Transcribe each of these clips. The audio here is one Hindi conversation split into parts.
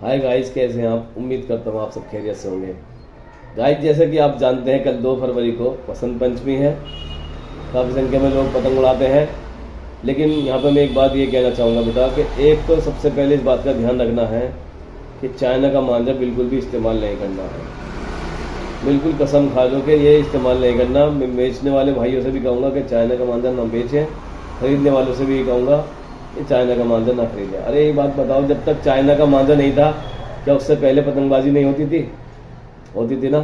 हाय गाइस, कैसे हैं आप? उम्मीद करता हूँ आप सब खैरियत से होंगे। गाइस, जैसे कि आप जानते हैं, कल 2 फरवरी को बसंत पंचमी है। काफ़ी संख्या में लोग पतंग उड़ाते हैं, लेकिन यहाँ पे मैं एक बात ये कहना चाहूँगा बेटा कि एक तो सबसे पहले इस बात का ध्यान रखना है कि चाइना का मांझा बिल्कुल भी इस्तेमाल नहीं करना है। बिल्कुल कसम खा लो कि ये इस्तेमाल नहीं करना। मैं बेचने वाले भाइयों से भी कहूँगा कि चाइना का मांझा ना बेचें, खरीदने वालों से भी कहूँगा कि चाइना का मांझा ना खरीदें। अरे एक बात बताओ, जब तक चाइना का मांझा नहीं था, क्या उससे पहले पतंगबाजी नहीं होती थी? होती थी ना,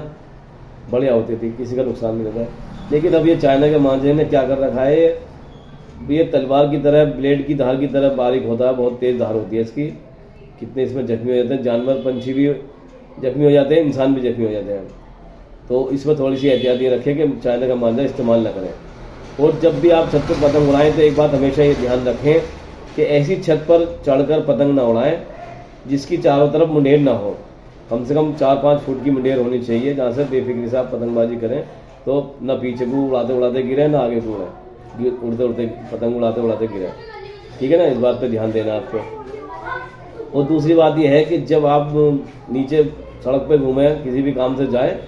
बढ़िया होती थी, किसी का नुकसान नहीं होता है। लेकिन अब ये चाइना के मांझे ने क्या कर रखा है, ये तलवार की तरह, ब्लेड की धार की तरह बारीक होता है, बहुत तेज़ धार होती है इसकी। कितने इसमें जख्मी हो जाते हैं, जानवर पंछी भी जख्मी हो जाते हैं, इंसान भी जख्मी हो जाते हैं। तो इसमें थोड़ी सी एहतियाती रखें कि चाइना का मांझा इस्तेमाल ना करें। और जब भी आप छत पर पतंग उड़ाएं तो एक बात हमेशा ये ध्यान रखें कि ऐसी छत पर चढ़कर पतंग ना उड़ाएं जिसकी चारों तरफ मुंडेर ना हो। कम से कम 4-5 फुट की मुंडेर होनी चाहिए, जहाँ से बेफिक्री से आप पतंगबाजी करें तो ना पीछे को उड़ाते उड़ाते गिरे, ना आगे को उड़े, उड़ते उड़ते पतंग उड़ाते उड़ाते गिरे। ठीक है ना, इस बात पे ध्यान देना आपको। और दूसरी बात यह है कि जब आप नीचे सड़क पे घूमें, किसी भी काम से जाए,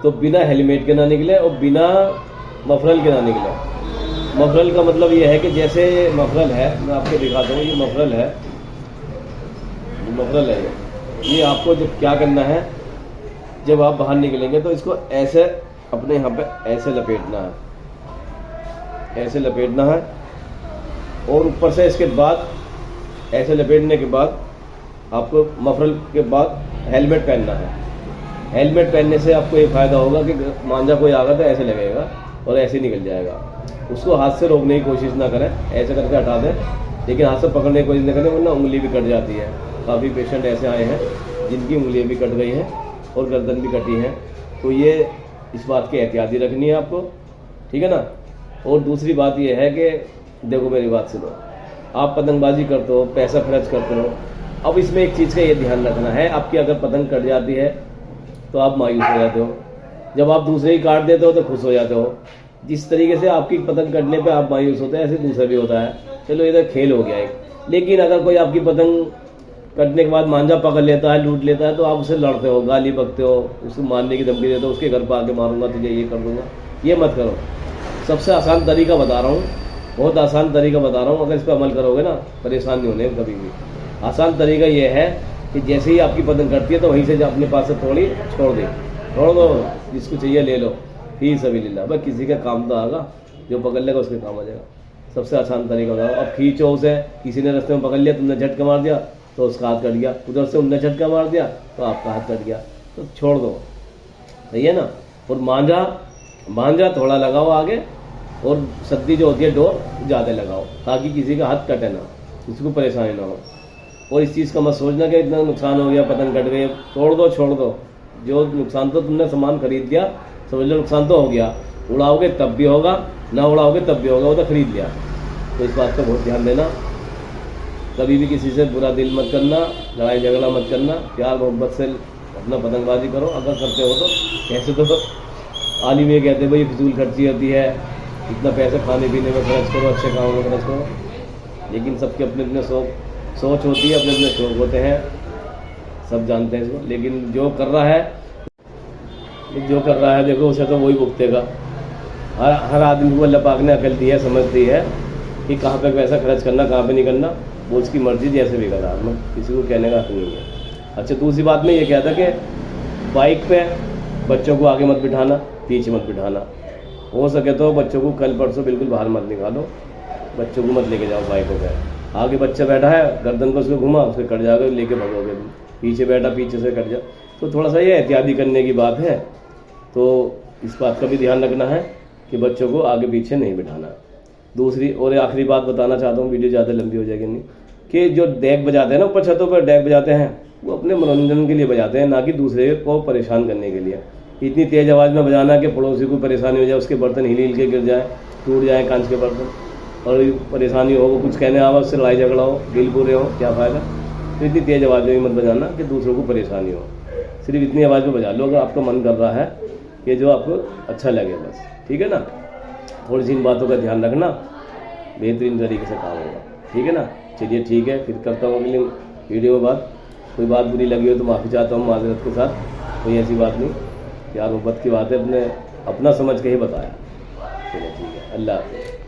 तो बिना हेलमेट के ना निकले और बिना मफरल के ना निकले। मफरल का मतलब ये है कि जैसे मफरल है, मैं आपको दिखाता हूँ, ये मफरल है, मफरल है ये आपको जब क्या करना है, जब आप बाहर निकलेंगे तो इसको ऐसे अपने यहाँ पे ऐसे लपेटना है, ऐसे लपेटना है। और ऊपर से इसके बाद ऐसे लपेटने के बाद आपको मफरल के बाद हेलमेट पहनना है। हेलमेट पहनने से आपको ये फ़ायदा होगा कि मांझा कोई आगा तो ऐसे लगेगा और ऐसे निकल जाएगा। उसको हाथ से रोकने की कोशिश ना करें, ऐसे करके हटा दें, लेकिन हाथ से पकड़ने की कोशिश ना करें, वरना उंगली भी कट जाती है। काफ़ी पेशेंट ऐसे आए हैं जिनकी उंगलियां भी कट गई हैं और गर्दन भी कटी हैं। तो ये इस बात की एहतियाती रखनी है आपको, ठीक है ना। और दूसरी बात ये है कि देखो, मेरी बात सुनो, आप पतंगबाजी करते हो, पैसा खर्च करते हो। अब इसमें एक चीज़ का ये ध्यान रखना है, आपकी अगर पतंग कट जाती है तो आप मायूस हो जाते हो, जब आप दूसरे ही काट देते हो तो खुश हो जाते हो। जिस तरीके से आपकी पतंग कटने पे आप मायूस होते हैं, ऐसे दूसरा भी होता है। चलो, ये तो खेल हो गया एक। लेकिन अगर कोई आपकी पतंग कटने के बाद मांझा पकड़ लेता है, लूट लेता है, तो आप उससे लड़ते हो, गाली बकते हो, उसको मारने की धमकी देते हो, उसके घर पर आके मारूंगा तुझे, ये कर दूंगा। ये मत करो। सबसे आसान तरीका बता रहा हूँ, बहुत आसान तरीका बता रहा हूँ। अगर इस पर अमल करोगे ना, परेशान नहीं होने कभी भी। आसान तरीका ये है कि जैसे ही आपकी पतंग कटती है तो वहीं से अपने पास से थोड़ी छोड़ दो, जिसको चाहिए ले लो, फी सबिलिल्लाह। भाई किसी का काम तो आएगा, जो पकड़ लेगा उसके काम आ जाएगा। सबसे आसान तरीका बताओ। अब खींचो उसे, किसी ने रास्ते में पकड़ लिया, तुमने झटका मार दिया तो उसका हाथ कट गया, उधर से उनने झटका मार दिया तो आपका हाथ कट गया, तो छोड़ दो, सही है ना। और मांझा थोड़ा लगाओ आगे, और सद्दी जो होती है डोर ज़्यादा लगाओ, ताकि किसी का हाथ कटे ना, किसी को परेशानी ना हो। और इस चीज़ का मत सोचना कि इतना नुकसान हो गया, पतंग कट गई, तोड़ दो, छोड़ दो। जो नुकसान, तो तुमने सामान खरीद लिया, समझ लो नुकसान तो हो गया। उड़ाओगे तब भी होगा, ना उड़ाओगे तब भी होगा, वो तो खरीद लिया। तो इस बात का बहुत ध्यान देना। कभी भी किसी से बुरा दिल मत करना, लड़ाई झगड़ा मत करना, प्यार मोहब्बत से अपना पतंगबाजी करो। अगर करते हो तो कैसे, तो आलिम ये कहते हैं भाई फिजूल खर्ची होती है, इतना पैसा खाने पीने में खर्च करो, अच्छे कामों में खर्च करो। लेकिन सबके अपने अपने सोच होती है, अपने अपने शौक होते हैं, सब जानते हैं इसको। लेकिन जो कर रहा है देखो, उसे तो वही भुगतेगा। हर आदमी को अल्लाह पाक ने अकल दी है, समझ दी है कि कहाँ पे पैसा खर्च करना, कहाँ पे नहीं करना। वो उसकी मर्जी, जैसे भी करा, किसी को कहने का हक नहीं है। अच्छा, दूसरी बात में ये कहता कि बाइक पे बच्चों को आगे मत बिठाना, पीछे मत बिठाना। हो सके तो बच्चों को कल परसों बिल्कुल बाहर मत निकालो, बच्चों को मत लेके जाओ बाइकों पे। आगे बच्चा बैठा है, गर्दन को उसको घुमा, उसको कट जाएगा, लेके भगोगे तुम। पीछे बैठा, पीछे से कट जा। तो थोड़ा सा ये एहतियाती करने की बात है। तो इस बात का भी ध्यान रखना है कि बच्चों को आगे पीछे नहीं बिठाना। दूसरी और आखिरी बात बताना चाहता हूँ, वीडियो ज़्यादा लंबी हो जाएगी नहीं, कि जो डेक बजाते हैं ना, ऊपर छतों पर डेक बजाते हैं, वो अपने मनोरंजन के लिए बजाते हैं, ना कि दूसरे को परेशान करने के लिए। इतनी तेज़ आवाज़ में बजाना कि पड़ोसी को परेशानी हो जाए, उसके बर्तन हिल हिल के गिर जाए, टूट जाए कांच के बर्तन, और परेशानी हो, वो कुछ कहने आवाज़ से लड़ाई झगड़ा हो, दिल बुरे हो, क्या फ़ायदा। तो इतनी तेज़ आवाज़ में मत बजाना कि दूसरों को परेशानी हो। सिर्फ इतनी आवाज़ में बजा लो अगर आपका मन कर रहा है कि जो आपको अच्छा लगे, बस। ठीक है ना। थोड़ी सी इन बातों का ध्यान रखना, बेहतरीन तरीके से काम होगा। ठीक है ना। चलिए ठीक है, फिर करता हूँ अगली वीडियो में बात। कोई बात बुरी लगी हो तो माफ़ी चाहता हूँ माजरत के साथ, कोई ऐसी बात नहीं, प्यार मोहब्बत की बात है, अपना समझ के ही बताया। चलो ठीक है, अल्लाह हाफ़िज़।